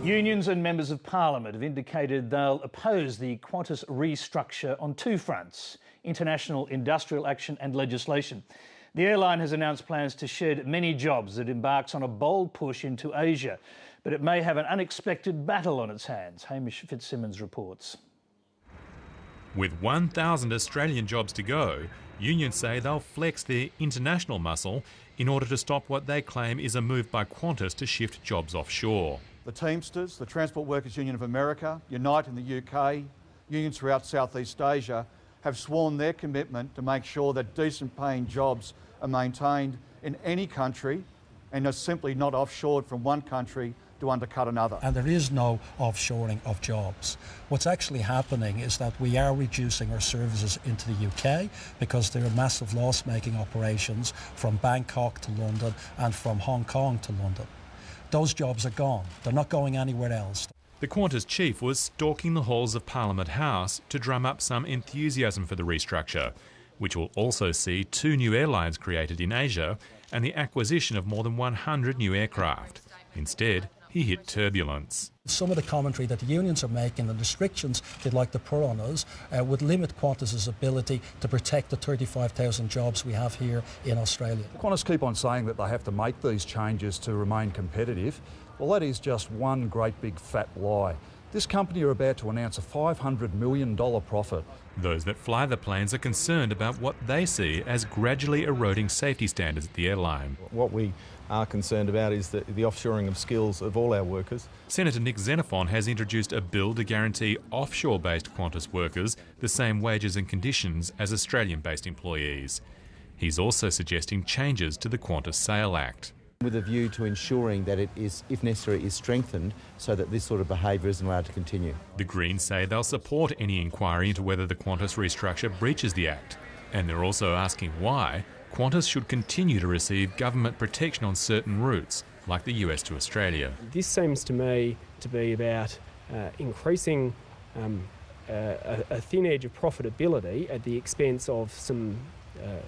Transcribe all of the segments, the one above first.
Unions and members of Parliament have indicated they'll oppose the Qantas restructure on two fronts: international industrial action and legislation. The airline has announced plans to shed many jobs as it embarks on a bold push into Asia, but it may have an unexpected battle on its hands. Hamish Fitzsimmons reports. With 1,000 Australian jobs to go, unions say they'll flex their international muscle in order to stop what they claim is a move by Qantas to shift jobs offshore. The Teamsters, the Transport Workers Union of America, Unite in the UK, unions throughout Southeast Asia have sworn their commitment to make sure that decent paying jobs are maintained in any country and are simply not offshored from one country to undercut another. And there is no offshoring of jobs. What's actually happening is that we are reducing our services into the UK because there are massive loss-making operations from Bangkok to London and from Hong Kong to London. Those jobs are gone. They're not going anywhere else. The Qantas chief was stalking the halls of Parliament House to drum up some enthusiasm for the restructure, which will also see 2 new airlines created in Asia and the acquisition of more than 100 new aircraft. Instead, he hit turbulence. Some of the commentary that the unions are making, the restrictions they'd like to put on us, would limit Qantas's ability to protect the 35,000 jobs we have here in Australia. Qantas keep on saying that they have to make these changes to remain competitive. Well, that is just one great big fat lie. This company are about to announce a $500 million profit. Those that fly the planes are concerned about what they see as gradually eroding safety standards at the airline. What we are concerned about is the offshoring of skills of all our workers. Senator Nick Xenophon has introduced a bill to guarantee offshore-based Qantas workers the same wages and conditions as Australian-based employees. He's also suggesting changes to the Qantas Sale Act, with a view to ensuring that it is, if necessary, is strengthened so that this sort of behaviour isn't allowed to continue. The Greens say they'll support any inquiry into whether the Qantas restructure breaches the Act, and they're also asking why Qantas should continue to receive government protection on certain routes, like the US to Australia. This seems to me to be about increasing a thin edge of profitability at the expense of some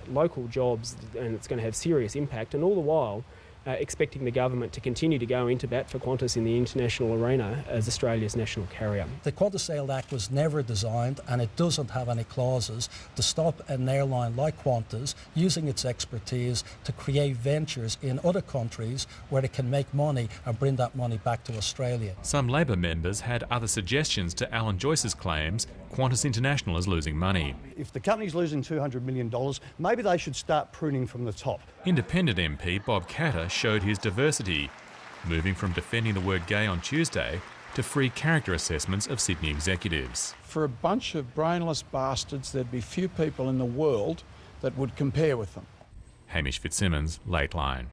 local jobs, and it's going to have serious impact, and all the while expecting the government to continue to go into bat for Qantas in the international arena as Australia's national carrier. The Qantas Sale Act was never designed, and it doesn't have any clauses to stop an airline like Qantas using its expertise to create ventures in other countries where it can make money and bring that money back to Australia. Some Labor members had other suggestions to Alan Joyce's claims Qantas International is losing money. If the company's losing $200 million, maybe they should start pruning from the top. Independent MP Bob Katter showed his diversity, moving from defending the word gay on Tuesday to free character assessments of Sydney executives. For a bunch of brainless bastards, there'd be few people in the world that would compare with them. Hamish Fitzsimmons, Late Line.